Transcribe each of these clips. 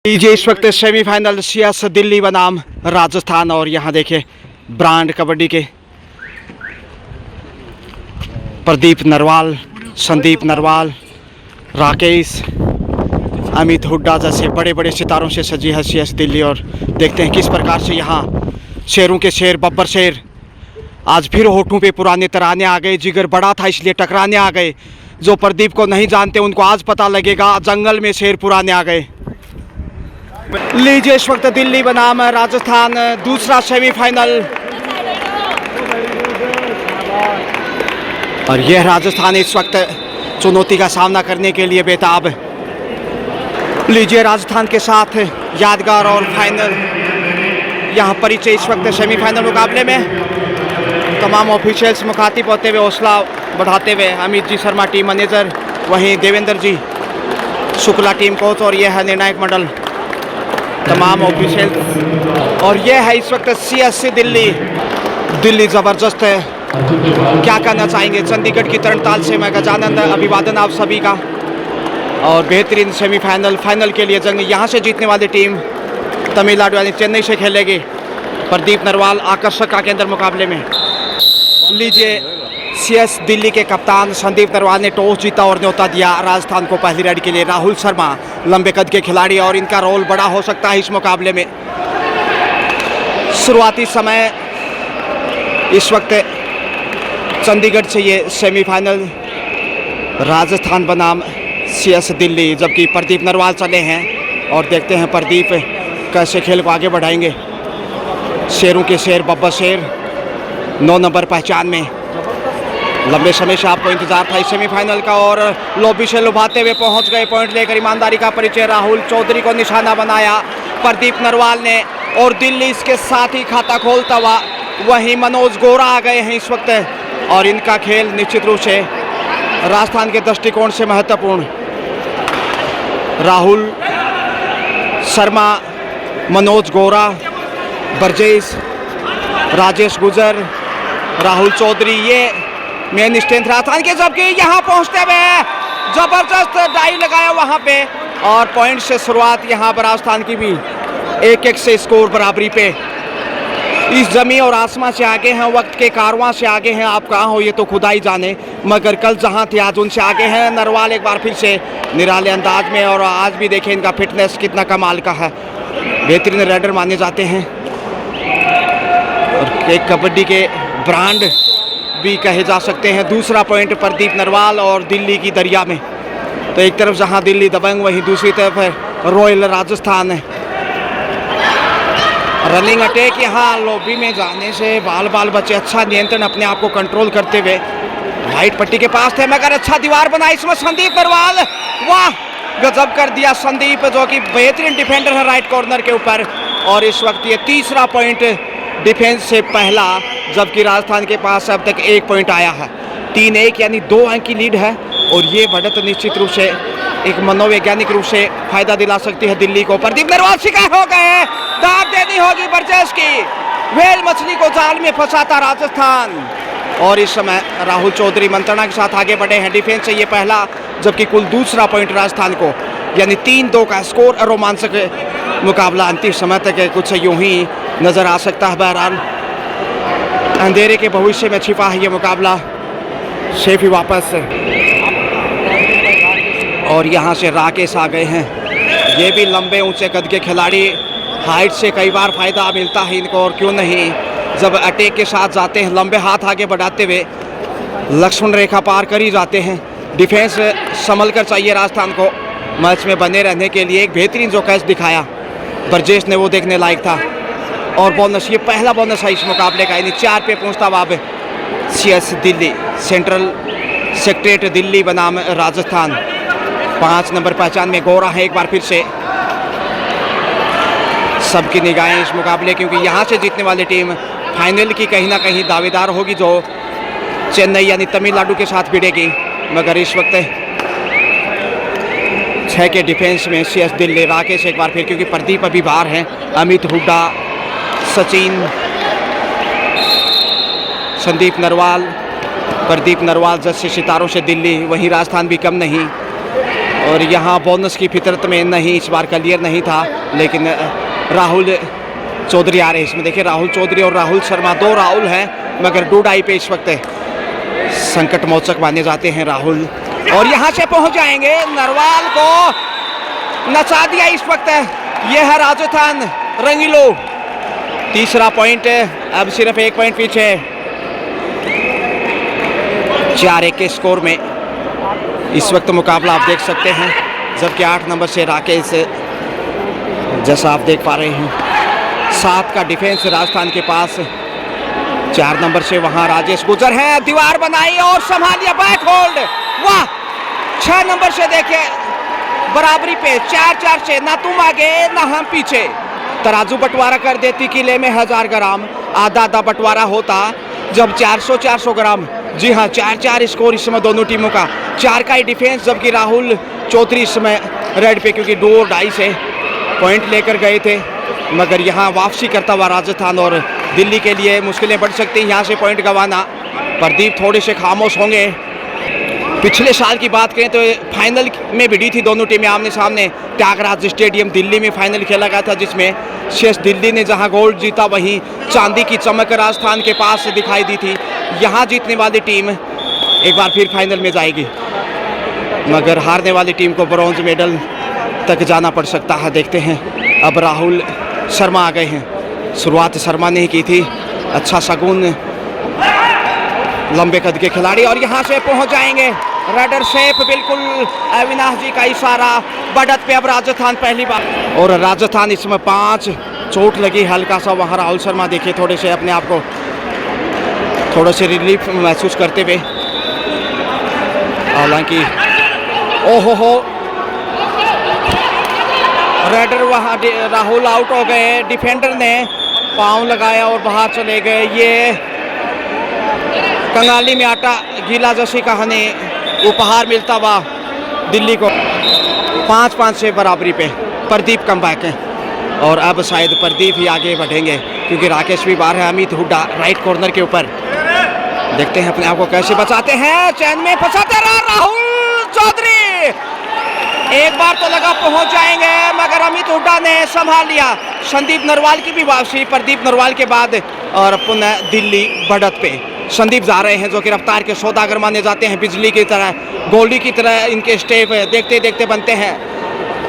लीजिए इस वक्त सेमीफाइनल CS दिल्ली बनाम राजस्थान। और यहाँ देखिए ब्रांड कबड्डी के प्रदीप नरवाल, संदीप नरवाल, राकेश, अमित हुड्डा जैसे बड़े बड़े सितारों से सजी है CS दिल्ली। और देखते हैं किस प्रकार से यहाँ शेरों के शेर बब्बर शेर आज फिर होठों पे पुराने तराने आ गए। जिगर बड़ा था इसलिए टकराने आ गए। जो प्रदीप को नहीं जानते उनको आज पता लगेगा, जंगल में शेर पुराने आ गए। लीजिए इस वक्त दिल्ली बनाम राजस्थान दूसरा सेमीफाइनल। और यह राजस्थान इस वक्त चुनौती का सामना करने के लिए बेताब। लीजिए राजस्थान के साथ यादगार और फाइनल यहाँ परिचय इस वक्त सेमीफाइनल मुकाबले में तमाम ऑफिशियल्स मुखातिब होते हुए हौसला बढ़ाते हुए अमित जी शर्मा टीम मैनेजर, वहीं देवेंद्र जी शुक्ला टीम कोच और यह है निर्णायक मंडल तमाम ऑफिशियल्स। और यह है इस वक्त CS दिल्ली ज़बरदस्त है। क्या कहना चाहेंगे चंडीगढ़ की तरणताल से मैं गजानंद अभिवादन आप सभी का। और बेहतरीन सेमीफाइनल फाइनल के लिए जंग यहाँ से जीतने वाली टीम तमिलनाडु यानी चेन्नई से खेलेगी। प्रदीप नरवाल आकर्षक का केंद्र मुकाबले में। लीजिए CS दिल्ली के कप्तान संदीप नरवाल ने टॉस जीता और न्योता दिया राजस्थान को पहली रेड के लिए। राहुल शर्मा लंबे कद के खिलाड़ी और इनका रोल बड़ा हो सकता है इस मुकाबले में। शुरुआती समय इस वक्त चंडीगढ़ से ये सेमीफाइनल राजस्थान बनाम CS दिल्ली, जबकि प्रदीप नरवाल चले हैं। और देखते हैं प्रदीप कैसे खेल को आगे बढ़ाएंगे। शेरों के शेर बब्बर शेर 9 नंबर पहचान में। लंबे समय से आपको इंतजार था इस सेमीफाइनल का और लॉबी से लुभाते हुए पहुंच गए। पॉइंट लेकर ईमानदारी का परिचय राहुल चौधरी को निशाना बनाया प्रदीप नरवाल ने। और दिल्ली इसके साथ ही खाता खोलता हुआ वहीं मनोज गोरा आ गए हैं इस वक्त। और इनका खेल निश्चित रूप से राजस्थान के दृष्टिकोण से महत्वपूर्ण। राहुल शर्मा, मनोज गोरा, ब्रजेश, राजेश गुजर, राहुल चौधरी, ये मेन स्ट्रेंथ राजस्थान के। जबकि यहाँ पहुँचते हुए जबरदस्त डाई लगाया वहाँ पे। और पॉइंट से शुरुआत यहाँ पर राजस्थान की भी 1-1 से स्कोर बराबरी पे। इस जमी और आसमां से आगे हैं, वक्त के कारवां से आगे हैं। आप कहाँ हो ये तो खुदा ही जाने, मगर कल जहाँ थे आज उनसे आगे हैं। नरवाल एक बार फिर से निराले अंदाज में। और आज भी देखें इनका फिटनेस कितना कमाल का है। बेहतरीन राइडर माने जाते हैं और एक कबड्डी के ब्रांड भी कहे जा सकते हैं। दूसरा पॉइंट प्रदीप नरवाल और दिल्ली की दरिया में। तो एक तरफ जहां दिल्ली दबंग, वहीं दूसरी तरफ है रॉयल राजस्थान है। रनिंग अटैक यहाँ लॉबी में जाने से बाल बचे अच्छा नियंत्रण अपने आप को कंट्रोल करते हुए वाइट पट्टी के पास थे, मगर अच्छा दीवार बनाई इसमें संदीप नरवाल। वाह गजब कर दिया संदीप, जो कि बेहतरीन डिफेंडर है राइट कॉर्नर के ऊपर। और इस वक्त ये तीसरा पॉइंट डिफेंस से पहला, जबकि राजस्थान के पास अब तक 1 पॉइंट आया है। 3-1 यानी 2 अंक की लीड है। और ये बढ़त निश्चित रूप से एक मनोवैज्ञानिक रूप से फायदा दिला सकती है दिल्ली को। प्रदीप नरवाल शिकार हो गए, दाग देनी होगी बरजेश की। व्हेल मछली को जाल में फंसाता राजस्थान। और इस समय राहुल चौधरी मंत्रणा के साथ आगे बढ़े हैं। डिफेंस से ये पहला, जबकि कुल दूसरा पॉइंट राजस्थान को, यानी 3-2 का स्कोर। रोमांचक मुकाबला अंतिम समय तक कुछ यूं ही नजर आ सकता है। बहरहाल अंधेरे के भविष्य में छिपा है ये मुकाबला। शेफी वापस और यहाँ से राकेश आ गए हैं। ये भी लंबे ऊंचे कद के खिलाड़ी, हाइट से कई बार फायदा मिलता है इनको। और क्यों नहीं, जब अटैक के साथ जाते हैं लंबे हाथ आगे बढ़ाते हुए लक्ष्मण रेखा पार कर ही जाते हैं। डिफेंस संभल कर चाहिए राजस्थान को मैच में बने रहने के लिए। एक बेहतरीन जो कैच दिखाया ब्रजेश ने, वो देखने लायक था। और बोनस, ये पहला बोनस है इस मुकाबले का, यानी 4 पे पहुँचता हुआ अब CS Delhi, central secretary Delhi बनाम राजस्थान। 5 नंबर पहचान में गोरा है एक बार फिर से सबकी निगाहें इस मुकाबले, क्योंकि यहाँ से जीतने वाली टीम फाइनल की कहीं ना कहीं दावेदार होगी, जो चेन्नई यानी तमिलनाडु के साथ भिड़ेगी। मगर इस वक्त 6 के डिफेंस में CS दिल्ली। राकेश एक बार फिर, क्योंकि प्रदीप अभी बाहर हैं। अमित हुड्डा, सचिन, संदीप नरवाल, प्रदीप नरवाल जैसे सितारों से दिल्ली, वहीं राजस्थान भी कम नहीं। और यहाँ बोनस की फितरत में नहीं, इस बार क्लियर नहीं था, लेकिन राहुल चौधरी आ रहे हैं इसमें। देखिए राहुल चौधरी और राहुल शर्मा, दो राहुल हैं, मगर डूडाई पे इस वक्त संकट मोचक माने जाते हैं राहुल। और यहाँ से पहुँच जाएंगे, नरवाल को नचा दिया इस वक्त। यह है राजस्थान रंगीलो, तीसरा पॉइंट, अब सिर्फ 1 पॉइंट पीछे 4-1 के स्कोर में इस वक्त मुकाबला आप देख सकते हैं। जबकि 8 नंबर से राकेश, जैसा आप देख पा रहे हैं, 7 का डिफेंस राजस्थान के पास, 4 नंबर से वहां राजेश गुजर है, दीवार बनाई और संभालिया, बैक होल्ड, वाह। 6 नंबर से देखिए बराबरी पे, 4-4 से, ना तुम आगे ना हम पीछे। तराजू बंटवारा कर देती किले में 1000 ग्राम, आधा आधा बंटवारा होता जब 400-400 ग्राम। जी हाँ, 4-4 स्कोर इस समय दोनों टीमों का, 4 का ही डिफेंस। जबकि राहुल चौधरी इस समय रेड पे, क्योंकि 2 और 2.5 से पॉइंट लेकर गए थे, मगर यहाँ वापसी करता हुआ राजस्थान और दिल्ली के लिए मुश्किलें बढ़ सकती हैं यहाँ से पॉइंट गंवाना। प्रदीप थोड़े से खामोश होंगे। पिछले साल की बात करें तो फाइनल में भिड़ी थी दोनों टीमें आमने सामने, त्यागराज स्टेडियम दिल्ली में फाइनल खेला गया था, जिसमें शेष दिल्ली ने जहां गोल्ड जीता, वहीं चांदी की चमक राजस्थान के पास दिखाई दी थी। यहां जीतने वाली टीम एक बार फिर फाइनल में जाएगी, मगर हारने वाली टीम को ब्रॉन्ज मेडल तक जाना पड़ सकता है। देखते हैं, अब राहुल शर्मा आ गए हैं, शुरुआत शर्मा ने ही की थी, अच्छा शगुन, लंबे कद के खिलाड़ी। और यहाँ से पहुँच जाएंगे, रेडर शेप, बिल्कुल अविनाश जी का इशारा, बढ़त पे अब राजस्थान पहली बार। और राजस्थान इसमें 5, चोट लगी हल्का सा वहाँ राहुल शर्मा, देखिए थोड़े से अपने आप को थोड़े से रिलीफ महसूस करते हुए। हालांकि ओहो, रेडर वहाँ, राहुल आउट हो गए, डिफेंडर ने पाँव लगाया और बाहर चले गए। ये कंगाली में आटा गीला जैसी कहानी, उपहार मिलता हुआ दिल्ली को। 5-5 से बराबरी पे प्रदीप कम बैक है, और अब शायद प्रदीप ही आगे बढ़ेंगे, क्योंकि राकेश भी बाहर है। अमित हुड्डा राइट कॉर्नर के ऊपर, देखते हैं अपने आप को कैसे बचाते हैं, चैन में फंसाते रहा राहुल चौधरी। एक बार तो लगा पहुंच जाएंगे, मगर अमित हुड्डा ने संभाल लिया। संदीप नरवाल की भी वापसी प्रदीप नरवाल के बाद, और पुनः दिल्ली बढ़त पे संदीप जा रहे हैं, जो कि रफ्तार के सौदागर माने जाते हैं, बिजली की तरह, गोली की तरह इनके स्टेप देखते देखते बनते हैं,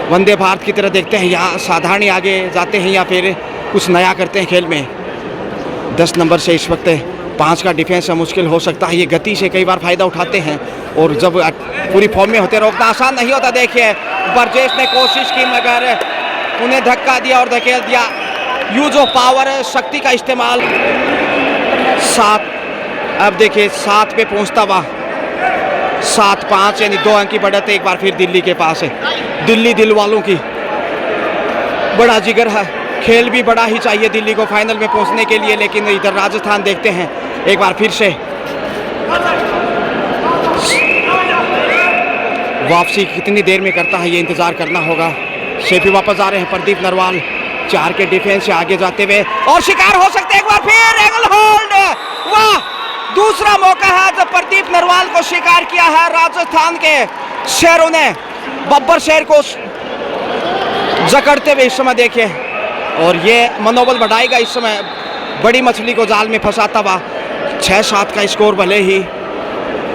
वंदे भारत की तरह देखते हैं। यहाँ साधारण आगे जाते हैं या फिर कुछ नया करते हैं खेल में। 10 नंबर से इस वक्त 5 का डिफेंस मुश्किल हो सकता है, ये गति से कई बार फायदा उठाते हैं, और जब पूरी फॉर्म में होते रोकना आसान नहीं होता। देखिए बरजेश ने कोशिश की, मगर उन्हें धक्का दिया और धकेल दिया। यूज ऑफ पावर, शक्ति का इस्तेमाल। 7, अब देखिए 7 पे पहुंचता हुआ, 7-5 यानी 2 अंक की बढ़त एक बार फिर दिल्ली के पास है। दिल्ली दिल वालों की बड़ा जिगर है, खेल भी बड़ा ही चाहिए दिल्ली को फाइनल में पहुंचने के लिए, लेकिन इधर राजस्थान देखते हैं एक बार फिर से वापसी कितनी देर में करता है, ये इंतजार करना होगा। शेफी वापस आ रहे हैं, प्रदीप नरवाल 4 के डिफेंस से आगे जाते हुए, और शिकार हो सकते हैं एक बार फिर, एंगल होल्ड, वाह। दूसरा मौका है जब प्रदीप नरवाल को शिकार किया है राजस्थान के शेरों ने, बब्बर शेर को जकड़ते हुए इस समय देखिए, और ये मनोबल बढ़ाएगा इस समय, बड़ी मछली को जाल में फंसाता हुआ। 6-7 का स्कोर भले ही,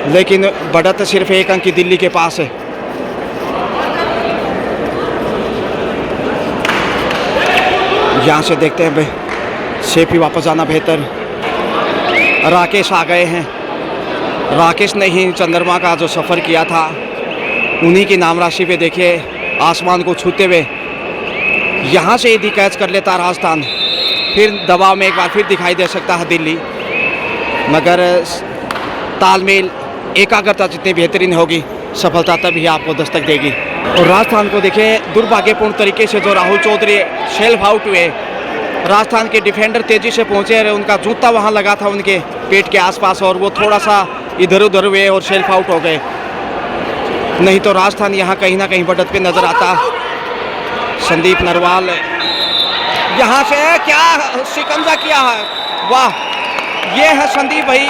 लेकिन बढ़त सिर्फ 1 अंक की दिल्ली के पास है। यहाँ से देखते हैं भाई, शेफी वापस आना बेहतर। राकेश आ गए हैं, राकेश ने ही चंद्रमा का जो सफ़र किया था, उन्हीं की नाम राशि पे देखिए आसमान को छूते हुए यहाँ से यदि कैच कर लेता राजस्थान, फिर दबाव में एक बार फिर दिखाई दे सकता है दिल्ली, मगर तालमेल, एकाग्रता जितनी बेहतरीन होगी, सफलता तभी आपको दस्तक देगी। और राजस्थान को देखिए दुर्भाग्यपूर्ण तरीके से जो राहुल चौधरी सेल्फ आउट हुए, राजस्थान के डिफेंडर तेज़ी से पहुंचे, उनका जूता वहां लगा था उनके पेट के आसपास, और वो थोड़ा सा इधर उधर हुए और सेल्फ आउट हो गए, नहीं तो राजस्थान यहाँ कहीं ना कहीं बढ़त पे नजर आता। संदीप नरवाल यहाँ से क्या शिकंजा किया है, वाह। ये है संदीप भाई,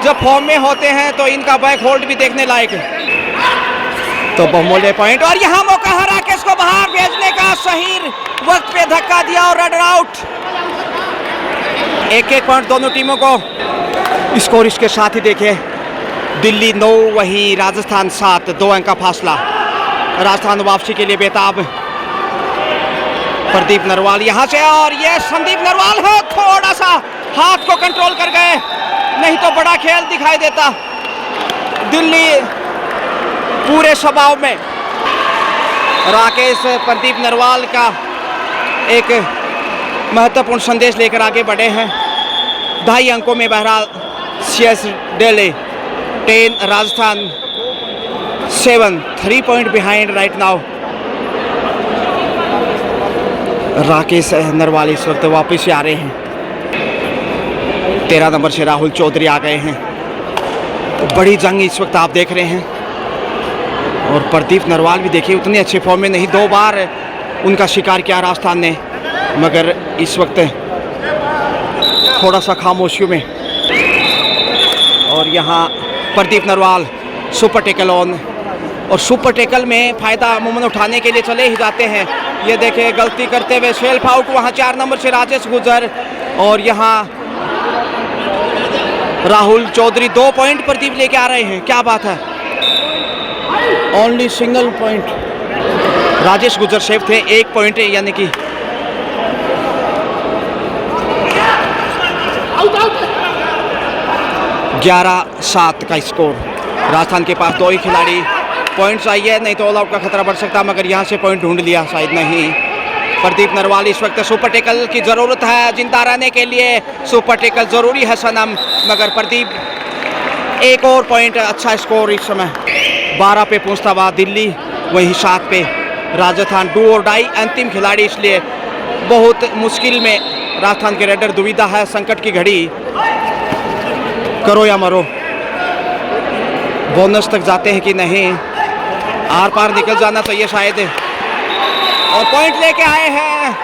जब फॉर्म में होते हैं तो इनका बैक होल्ड भी देखने लायक है। तो बहुमूल्य पॉइंट, और यहाँ मौका है राकेश को बाहर भेजने का, सही वक्त पे धक्का दिया और रन आउट। एक एक पॉइंट दोनों टीमों को। स्कोर इसके साथ ही देखे, दिल्ली 9 वहीं राजस्थान 7, 2 अंक का फासला। राजस्थान वापसी के लिए बेताब। प्रदीप नरवाल यहाँ से, और ये संदीप नरवाल है, थोड़ा सा हाथ को कंट्रोल कर गए, नहीं तो बड़ा खेल दिखाई देता। दिल्ली पूरे स्वभाव में। राकेश प्रदीप नरवाल का एक महत्वपूर्ण संदेश लेकर आगे बढ़े हैं। 2.5 अंकों में बहरहाल CS Delhi 10, Rajasthan 7, 3 point behind right now. Rakesh Narwal इस वक्त वापस आ रहे हैं। 13 नंबर से राहुल चौधरी आ गए हैं। तो बड़ी जंग इस वक्त आप देख रहे हैं। और प्रदीप नरवाल भी देखिए उतने अच्छे फॉर्म में नहीं, 2 बार उनका शिकार किया राजस्थान ने, मगर इस वक्त थोड़ा सा खामोशियों में। और यहाँ Pradeep Narwal super tackle on, और सुपर टेकल में फ़ायदा अमूमन उठाने के लिए चले ही जाते हैं। ये देखे गलती करते हुए सेल्फ आउट, वहाँ 4 नंबर से राजेश गुजर, और यहाँ राहुल चौधरी 2 पॉइंट प्रदीप लेके आ रहे हैं। क्या बात है, ओनली सिंगल पॉइंट। राजेश गुजर सेफ थे, 1 पॉइंट, यानी कि 11-7 का स्कोर। राजस्थान के पास 2 ही खिलाड़ी पॉइंट चाहिए, नहीं तो ऑल आउट का खतरा बढ़ सकता, मगर यहाँ से पॉइंट ढूंढ लिया, शायद नहीं। प्रदीप नरवाल इस वक्त सुपर टेकल की ज़रूरत है जिंदा रहने के लिए, सुपर टेकल ज़रूरी है सनम, मगर प्रदीप एक और पॉइंट। अच्छा स्कोर इस समय 12 पे पहुँचता हुआ दिल्ली, वहीं 7 पे राजस्थान। डू और डाई अंतिम खिलाड़ी, इसलिए बहुत मुश्किल में राजस्थान के रेडर दुविधा है। संकट की घड़ी, करो या मरो, बोनस तक जाते हैं कि नहीं, आर पार निकल जाना चाहिए शायद। और पॉइंट लेके आए हैं,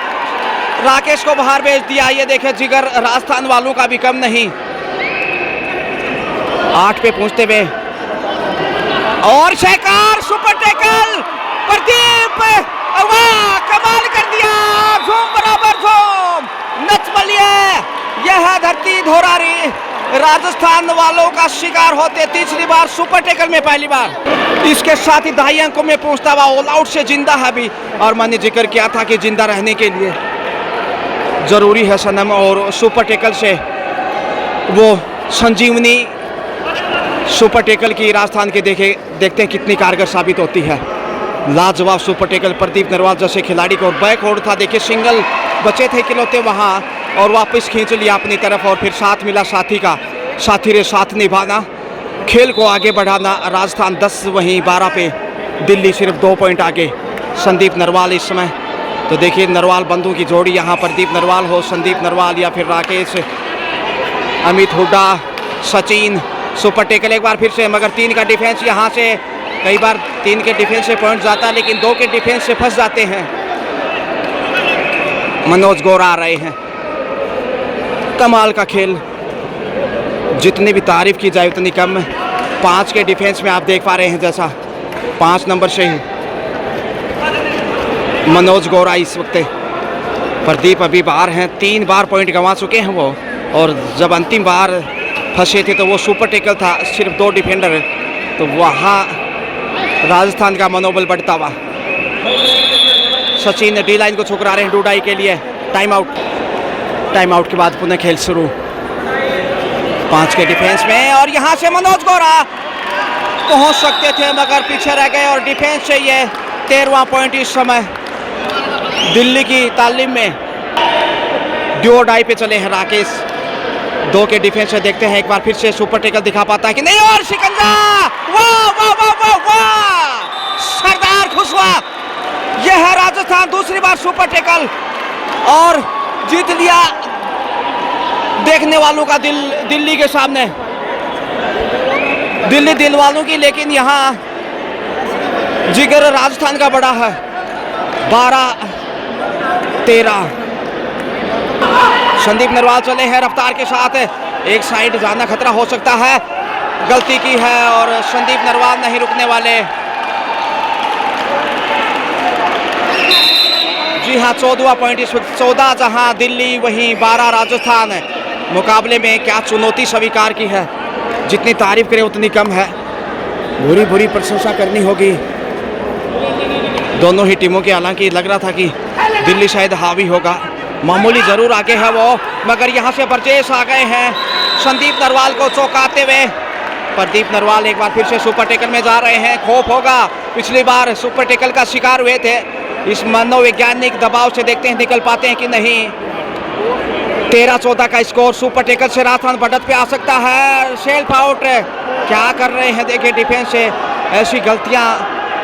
राकेश को बाहर भेज दिया। ये देखे जिगर राजस्थान वालों का भी कम नहीं। 8 पे पहुंचते हुए, और शेखर सुपर टेकल, प्रदीप वाह कमाल कर दिया, झूम बराबर झूम, नच बलिए। यह है धरती धोरारी, राजस्थान वालों का शिकार होते तीसरी बार सुपर टेकल में पहली बार। इसके साथ ही 2.5 अंकों में पहुंचता हुआ ऑल आउट से जिंदा है भी, और मैंने जिक्र किया था कि जिंदा रहने के लिए ज़रूरी है सनम, और सुपर टेकल से वो संजीवनी सुपर टेकल की राजस्थान के देखते हैं कितनी कारगर साबित होती है। लाजवाब सुपर टेकल प्रदीप नरवाल जैसे खिलाड़ी को, और बैक होल्ड था, देखिए सिंगल बचे थे इकलौते वहाँ, और वापस खींच लिया अपनी तरफ, और फिर साथ मिला साथी का, साथी रे साथ निभाना, खेल को आगे बढ़ाना। राजस्थान 10 वहीं 12 पे, दिल्ली सिर्फ 2 पॉइंट आगे। संदीप नरवाल इस समय, तो देखिए नरवाल बंधु की जोड़ी, यहाँ प्रदीप नरवाल हो, संदीप नरवाल या फिर राकेश, अमित हुड्डा, सचिन, सुपर टेकल एक बार फिर से, मगर 3 का डिफेंस यहाँ से, कई बार 3 के डिफेंस से पॉइंट जाता है, लेकिन 2 के डिफेंस से फंस जाते हैं। मनोज गौर आ रहे हैं। कमाल का खेल, जितनी भी तारीफ की जाए उतनी कम। 5 के डिफेंस में आप देख पा रहे हैं, जैसा 5 नंबर से ही मनोज गौरा इस वक्त। प्रदीप अभी बाहर हैं, 3 बार पॉइंट गंवा चुके हैं वो, और जब अंतिम बार फंसे थे तो वो सुपर टेकल था, सिर्फ 2 डिफेंडर, तो वहाँ राजस्थान का मनोबल बढ़ता हुआ। सचिन डी लाइन को ठुकरा रहे हैं डूडाई के लिए। टाइम आउट, टाइम आउट के बाद पुनः खेल शुरू। 5 के डिफेंस में, और यहाँ से मनोज गौरा पहुँच सकते थे मगर पीछे रह गए, और डिफेंस से ये 13वां पॉइंट इस समय दिल्ली की तालीम में। ड्यू डाई पे चले हैं राकेश। 2 के डिफेंस से देखते हैं एक बार फिर से सुपर टेकल दिखा पाता है कि नहीं, और शिकंजा, वाह वाह वाह वाह वाह, सरदार खुशवा। यह है राजस्थान दूसरी बार सुपर टेकल, और जीत लिया देखने वालों का दिल दिल्ली के सामने, दिल्ली दिल वालों की। लेकिन यहाँ जिगर राजस्थान का बड़ा है। 12-13 संदीप नरवाल चले हैं रफ्तार के साथ, एक साइड जाना खतरा हो सकता है, गलती की है और संदीप नरवाल नहीं रुकने वाले। जी हाँ, 14वां पॉइंट इस वक्त 14 जहाँ दिल्ली वहीं 12 राजस्थान है। मुकाबले में क्या चुनौती स्वीकार की है, जितनी तारीफ करें उतनी कम है। बुरी बुरी प्रशंसा करनी होगी दोनों ही टीमों की। हालांकि लग रहा था कि दिल्ली शायद हावी होगा, मामूली जरूर आगे है वो, मगर यहाँ से बरजेश आ गए हैं संदीप नरवाल को चौंकाते हुए। प्रदीप नरवाल एक बार फिर से सुपर टेकल में जा रहे हैं। खौफ होगा, पिछली बार सुपर टेकल का शिकार हुए थे। इस मनोवैज्ञानिक दबाव से देखते हैं निकल पाते हैं कि नहीं। 13-14 का स्कोर। सुपर टेकल से राजस्थान बढ़त पे आ सकता है। सेल्फ आउट क्या कर रहे हैं, देखिए डिफेंस से ऐसी गलतियां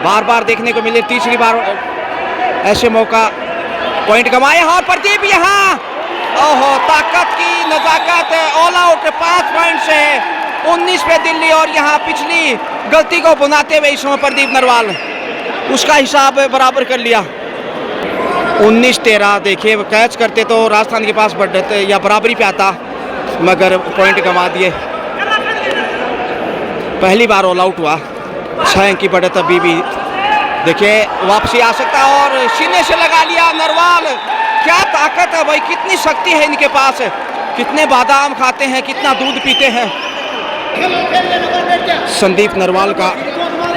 बार बार देखने को मिली। तीसरी बार ऐसे मौका, पॉइंट गंवाए। और प्रदीप यहाँ, ओहो, ताकत की नजाकत, ऑल आउट 5 पॉइंट से 19 पे दिल्ली। और यहाँ पिछली गलती को बुनाते हुए इस समय प्रदीप नरवाल उसका हिसाब बराबर कर लिया। 19-13 देखिए, कैच करते तो राजस्थान के पास बढ़त या बराबरी पे आता, मगर पॉइंट गंवा दिए। पहली बार ऑल आउट हुआ। 6 अंक की बढ़त अभी भी देखिए वापसी आ सकता है। और सीने से लगा लिया नरवाल। क्या ताकत है भाई, कितनी शक्ति है इनके पास। कितने बादाम खाते हैं, कितना दूध पीते हैं। संदीप नरवाल का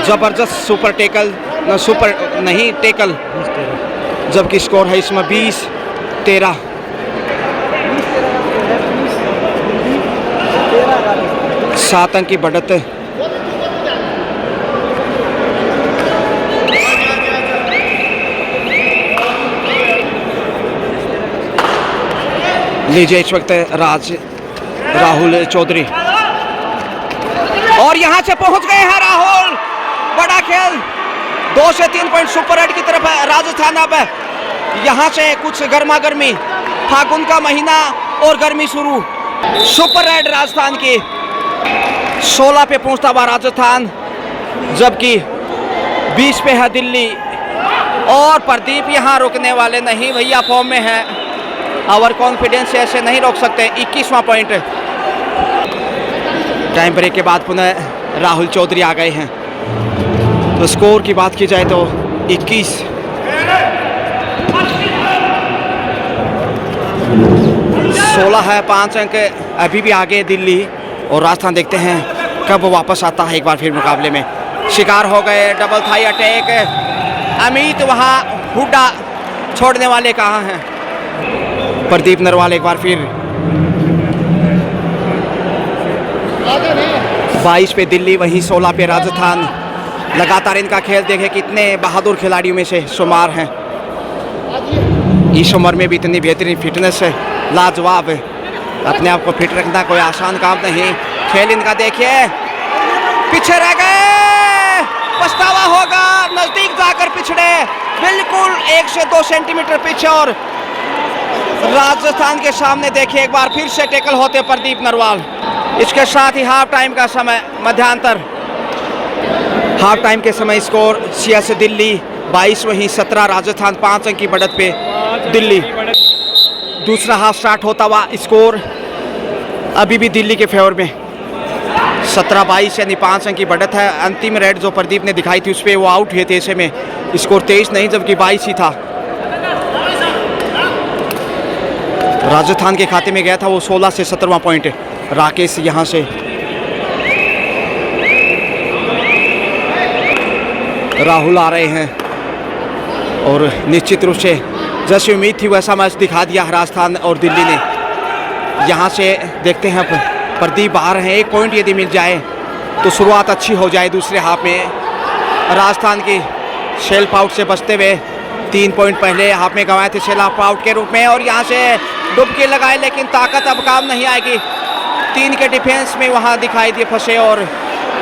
जबरदस्त सुपर टेकल, सुपर नहीं टेकल, जबकि स्कोर है इसमें 20-13। सात अंक की बढ़त। लीजिए इस वक्त राहुल चौधरी, और यहां से पहुंच गए हैं राहुल। बड़ा खेल, 2 से 3 पॉइंट सुपर रेड की तरफ है राजस्थान। अब यहां से कुछ गर्मा गर्मी, फागुन का महीना और गर्मी शुरू। सुपर रेड राजस्थान की 16 पे पहुंचता हुआ राजस्थान, जबकि 20 पे है दिल्ली। और प्रदीप यहां रुकने वाले नहीं भैया, फॉर्म में है। ओवर कॉन्फिडेंस ऐसे नहीं रोक सकते। 21वां पॉइंट। टाइम ब्रेक के बाद पुनः राहुल चौधरी आ गए हैं। तो स्कोर की बात की जाए तो 21। सोलह है, 5 अंक अभी भी आगे दिल्ली। और राजस्थान देखते हैं कब वापस आता है एक बार फिर मुकाबले में। शिकार हो गए, डबल थाई अटैक। अमित वहाँ, हुड्डा छोड़ने वाले कहाँ हैं। प्रदीप नरवाल एक बार फिर 22 पे दिल्ली, वहीं 16 पे राजस्थान। लगातार इनका खेल देखे, कितने बहादुर खिलाड़ियों में से शुमार हैं। इस उम्र में भी इतनी बेहतरीन फिटनेस है, लाजवाब। अपने आप को फिट रखना कोई आसान काम नहीं। खेल इनका देखिए, पीछे रह गए, पछतावा होगा। नजदीक जाकर पिछड़े, बिल्कुल 1 से 2 सेंटीमीटर पीछे। और राजस्थान के सामने देखिए एक बार फिर से टेकल होते प्रदीप नरवाल। इसके साथ ही हाफ टाइम का समय, मध्यांतर। हाफ टाइम के समय स्कोर 86 दिल्ली, 22 वहीं 17 राजस्थान। 5 अंक की बढ़त पे दिल्ली। दूसरा हाफ स्टार्ट होता हुआ स्कोर अभी भी दिल्ली के फेवर में, 17-22 यानी 5 अंक की बढ़त है। अंतिम रेड जो प्रदीप ने दिखाई थी उस पर वो आउट हुए थे, ऐसे में स्कोर 23 नहीं जबकि 22 ही था। राजस्थान के खाते में गया था वो 16 से 17वां पॉइंट। राकेश यहाँ से राहुल आ रहे हैं, और निश्चित रूप से जैसी उम्मीद थी वैसा मैच दिखा दिया राजस्थान और दिल्ली ने। यहाँ से देखते हैं प्रदीप आ रहे हैं। 1 पॉइंट यदि मिल जाए तो शुरुआत अच्छी हो जाए दूसरे हाफ में। राजस्थान की सेल्फ आउट से बचते हुए 3 पॉइंट पहले हाफ में गंवाए थे सेल्फ आउट के रूप में। और यहाँ से डुबकी लगाए, लेकिन ताकत अब काम नहीं आएगी। 3 के डिफेंस में वहाँ दिखाई दिए फंसे। और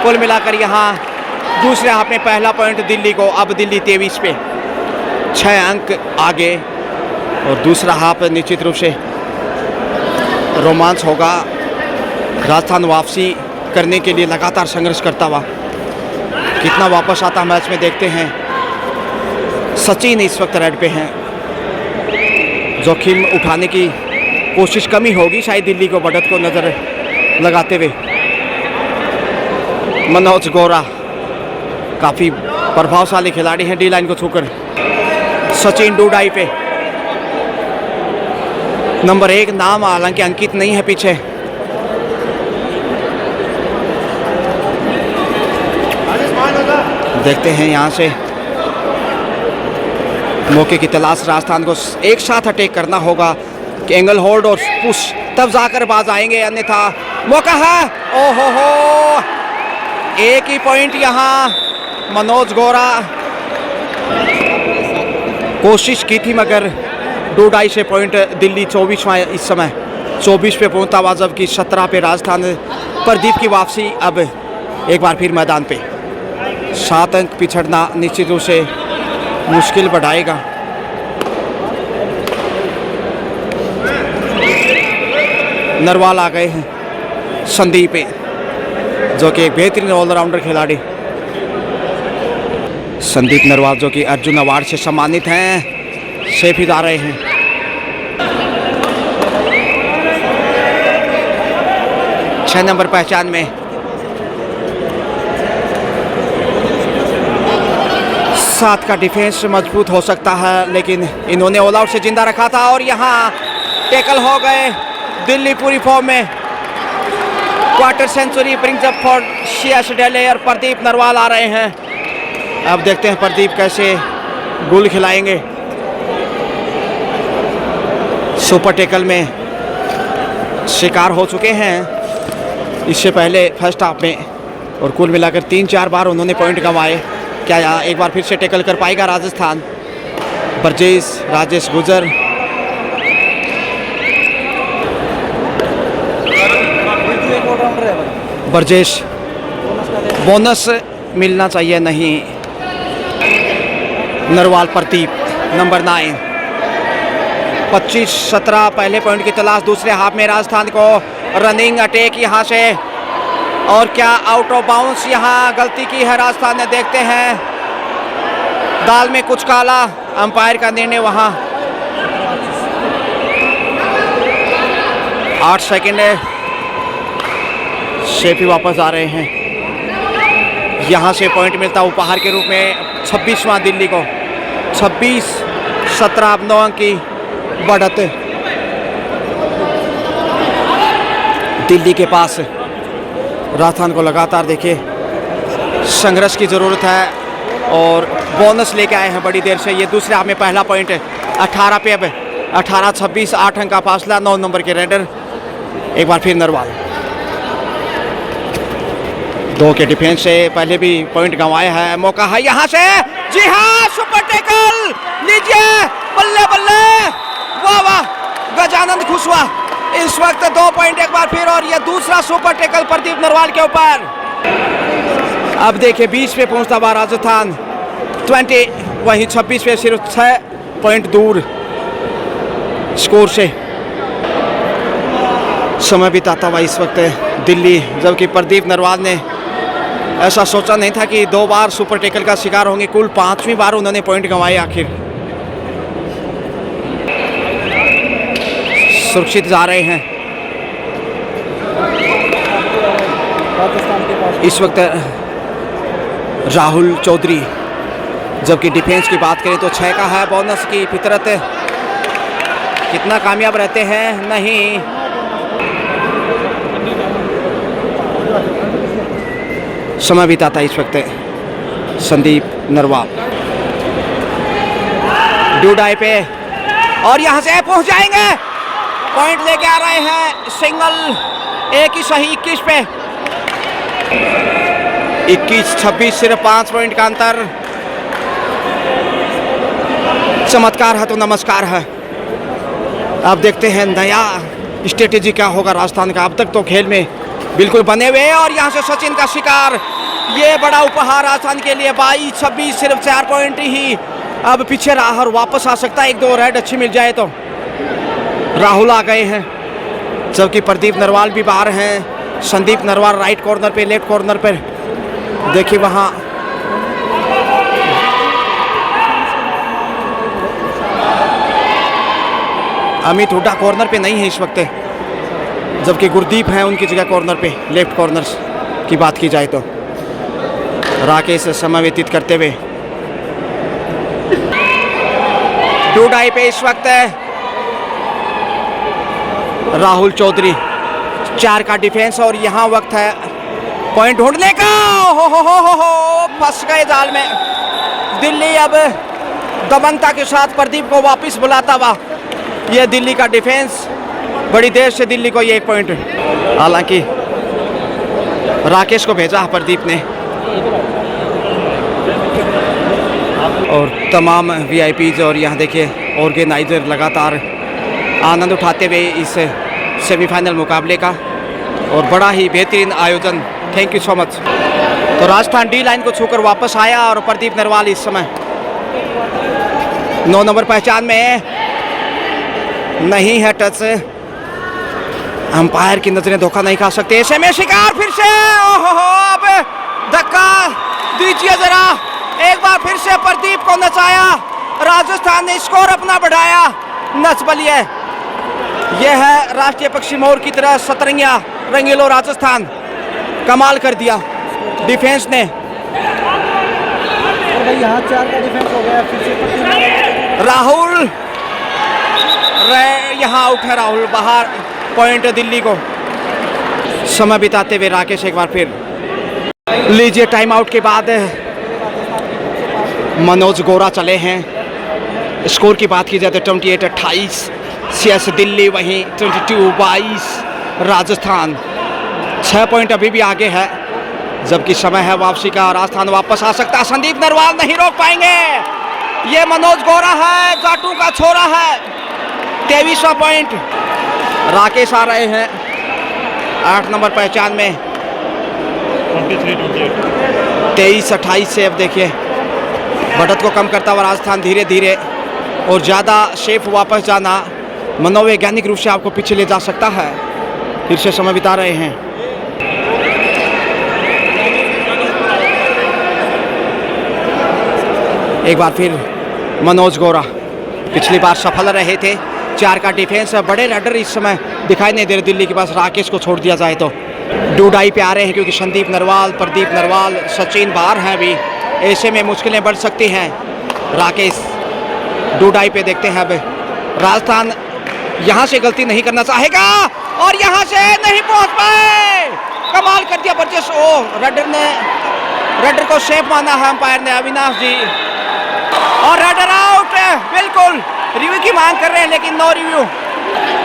कुल मिलाकर यहाँ दूसरे हाफ में पहला पॉइंट दिल्ली को। अब दिल्ली 23 पे 6 अंक आगे। और दूसरा हाफ निश्चित रूप से रोमांच होगा। राजस्थान वापसी करने के लिए लगातार संघर्ष करता हुआ कितना वापस आता मैच में देखते हैं। सचिन इस वक्त रेड पे हैं, जोखिम उठाने की कोशिश कमी होगी शायद दिल्ली को बढ़त को नज़र लगाते हुए। मनोज गौरा काफ़ी प्रभावशाली खिलाड़ी हैं डी लाइन को छूकर। सचिन डूडाई पे नंबर 1 नाम हालांकि अंकित नहीं है पीछे। देखते हैं यहाँ से मौके की तलाश। राजस्थान को एक साथ अटैक करना होगा कि एंगल होल्ड और पुश, तब जाकर बाज आएंगे, अन्यथा मौका है। ओहो हो, एक ही पॉइंट यहाँ मनोज गोरा कोशिश की थी मगर 2-2.5 से पॉइंट दिल्ली 24वां इस समय 24 पे पहुंचता हुआ, जबकि 17 पे राजस्थान। प्रदीप की वापसी अब एक बार फिर मैदान पे। 7 अंक पिछड़ना निश्चित रूप से मुश्किल बढ़ाएगा। नरवाल आ गए हैं, संदीप जो कि एक बेहतरीन ऑलराउंडर खिलाड़ी। संदीप नरवाल जो कि अर्जुन अवार्ड से सम्मानित हैं, सेफ आ रहे हैं। छह नंबर पहचान में 7 का डिफेंस मजबूत हो सकता है, लेकिन इन्होंने ऑल आउट से जिंदा रखा था और यहाँ टैकल हो गए। दिल्ली पूरी फॉर्म में, quarter century brings up for CS डेले और प्रदीप नरवाल आ रहे हैं। अब देखते हैं प्रदीप कैसे गोल खिलाएंगे। सुपर टैकल में शिकार हो चुके हैं इससे पहले फर्स्ट हाफ में, और कुल मिलाकर 3-4 बार उन्होंने पॉइंट गंवाए। क्या यहाँ एक बार फिर से टैकल कर पाएगा राजस्थान? ब्रजेश राजेश गुजर, ब्रजेश बोनस मिलना चाहिए नहीं। नरवाल प्रदीप नंबर 9 25-17 पहले पॉइंट की तलाश दूसरे हाफ में। राजस्थान को रनिंग अटैक यहाँ से, और क्या आउट ऑफ बाउंस यहाँ गलती की है राजस्थान ने। देखते हैं, दाल में कुछ काला, अंपायर का निर्णय वहाँ। 8 सेकंड शेफी वापस आ रहे हैं। यहाँ से पॉइंट मिलता उपहार के रूप में 26वां दिल्ली को। 26-17 अब 9 अंक की बढ़त दिल्ली के पास। राजस्थान को लगातार देखिए संघर्ष की ज़रूरत है, और बोनस लेके आए हैं बड़ी देर से। ये दूसरे हाफ में पहला पॉइंट 18 पे, अब 18-26 8 अंक का फासला। 9 नंबर के रेडर एक बार फिर नरवाल 2 के डिफेंस से पहले भी पॉइंट गंवाया है। मौका है यहाँ से, जी हाँ, सुपर टैकल लीजिए, बल्ले बल्ले, वाह वाह, गजानंद खुश हुआ। इस वक्त 2 पॉइंट एक बार फिर, और ये दूसरा सुपर टैकल प्रदीप नरवाल के ऊपर। अब देखिए 20 पे पहुंचता हुआ राजस्थान 20, वहीं 26 पे सिर्फ 6 पॉइंट दूर स्कोर से समय बिताता हुआ इस वक्त दिल्ली, जबकि प्रदीप नरवाल ने ऐसा सोचा नहीं था कि 2 बार सुपर टैकल का शिकार होंगे। कुल 5वीं बार उन्होंने पॉइंट गंवाए। आखिर सुरक्षित जा रहे हैं इस वक्त राहुल चौधरी। जबकि डिफेंस की बात करें तो 6 का है। बोनस की फितरत, कितना कामयाब रहते हैं नहीं। समय बिताता इस वक्त संदीप नरवाल ड्यूडाई पे, और यहाँ से पहुँच जाएंगे। पॉइंट लेके आ रहे हैं, सिंगल एक ही सही 21 पे, 21-26 सिर्फ 5 पॉइंट का अंतर। चमत्कार है तो नमस्कार है। अब देखते हैं नया स्ट्रेटेजी क्या होगा राजस्थान का। अब तक तो खेल में बिल्कुल बने हुए, और यहाँ से सचिन का शिकार। ये बड़ा उपहार राजस्थान के लिए। 22-26 सिर्फ 4 पॉइंट ही अब पीछे रहा, और वापस आ सकता है। 1-2 रेड अच्छी मिल जाए तो। राहुल आ गए हैं, जबकि प्रदीप नरवाल भी बाहर हैं। संदीप नरवाल राइट कॉर्नर पे, लेफ्ट कॉर्नर पर देखिए वहाँ अमित हुड्डा कॉर्नर पे नहीं है इस वक्त, जबकि गुरदीप हैं उनकी जगह कॉर्नर पे। लेफ्ट कॉर्नर की बात की जाए तो राकेश समय व्यतीत करते हुए ड्यूडाई पे इस वक्त राहुल चौधरी 4 का डिफेंस और यहाँ वक्त है पॉइंट ढूंढने का। हो फंस गए जाल में। दिल्ली अब दबंगता के साथ प्रदीप को वापस बुलाता हुआ। यह दिल्ली का डिफेंस, बड़ी देर से दिल्ली को ये 1 पॉइंट, हालांकि राकेश को भेजा प्रदीप ने और तमाम वीआईपीज और यहाँ देखिए ऑर्गेनाइजर लगातार आनंद उठाते हुए इस सेमीफाइनल मुकाबले का और बड़ा ही बेहतरीन आयोजन। Thank you so much. तो राजस्थान डी लाइन को छूकर वापस आया और प्रदीप नरवाल इस समय 9 नंबर पहचान में है, नहीं है टच। अंपायर की नजरें धोखा नहीं खा सकते। ऐसे में शिकार फिर से, ओहो अब धक्का दीजिए जरा। एक बार फिर से प्रदीप को नचाया, राजस्थान ने स्कोर अपना बढ़ाया। नच बलिए, यह है राष्ट्रीय पक्षी मोर की तरह सतरंगिया रंगीलो राजस्थान, कमाल कर दिया डिफेंस ने। यहाँ 4 का डिफेंस हो गया फिर से। राहुल यहाँ आउट है, राहुल बाहर, पॉइंट दिल्ली को। समय बिताते हुए राकेश एक बार फिर। लीजिए टाइम आउट के बाद मनोज गोरा चले हैं। स्कोर की बात की जाए तो 28-28 CS दिल्ली, वहीं 22-22 राजस्थान। 6 पॉइंट अभी भी आगे है, जबकि समय है वापसी का। राजस्थान वापस आ सकता है। संदीप नरवाल नहीं रोक पाएंगे। ये मनोज गोरा है, जाटू का छोरा है। 23वां पॉइंट। राकेश आ रहे हैं 8 नंबर पहचान में। 23-28 से अब देखिए बढ़त को कम करता हुआ राजस्थान धीरे धीरे, और ज़्यादा शेफ वापस जाना मनोवैज्ञानिक रूप से आपको पीछे ले जा सकता है। फिर से समय बिता रहे हैं। एक बार फिर मनोज गोरा पिछली बार सफल रहे थे। 4 का डिफेंस, बड़े रेडर इस समय दिखाई नहीं दे रहे दिल्ली के पास। राकेश को छोड़ दिया जाए तो डूडाई पे आ रहे हैं, क्योंकि संदीप नरवाल, प्रदीप नरवाल, सचिन बाहर हैं अभी। ऐसे में मुश्किलें बढ़ सकती हैं। राकेश डूडाई पे देखते हैं। अब राजस्थान यहाँ से गलती नहीं करना चाहेगा और यहाँ से नहीं पहुँच पाए। कमाल कर दिया बर्जेस। ओ रेडर को सेफ माना है अंपायर ने, अविनाश जी, और रेडर आउट। बिल्कुल रिव्यू की मांग कर रहे हैं लेकिन नो रिव्यू।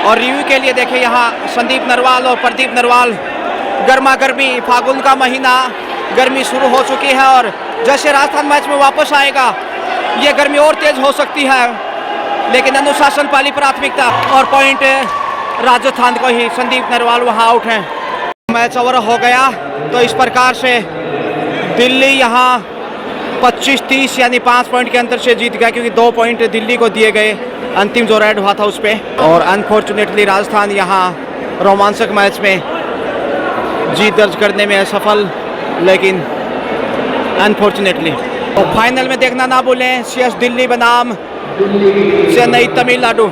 और रिव्यू के लिए देखें यहाँ संदीप नरवाल और प्रदीप नरवाल। गर्मा गर्मी, फागुन का महीना, गर्मी शुरू हो चुकी है और जैसे राजस्थान मैच में वापस आएगा ये गर्मी और तेज हो सकती है, लेकिन अनुशासन पहली प्राथमिकता। और पॉइंट राजस्थान को ही। संदीप नरवाल वहाँ आउट हैं। मैच ओवर हो गया। तो इस प्रकार से दिल्ली यहाँ 25-30 यानी 5 पॉइंट के अंतर से जीत गया, क्योंकि 2 पॉइंट दिल्ली को दिए गए अंतिम जो रेड हुआ था उस पर। और अनफॉर्चुनेटली राजस्थान यहाँ रोमांचक मैच में जीत दर्ज करने में असफल, लेकिन अनफॉर्चुनेटली। तो फाइनल में देखना ना भूलें। CS दिल्ली बनाम चेन्नई तमिलनाडु।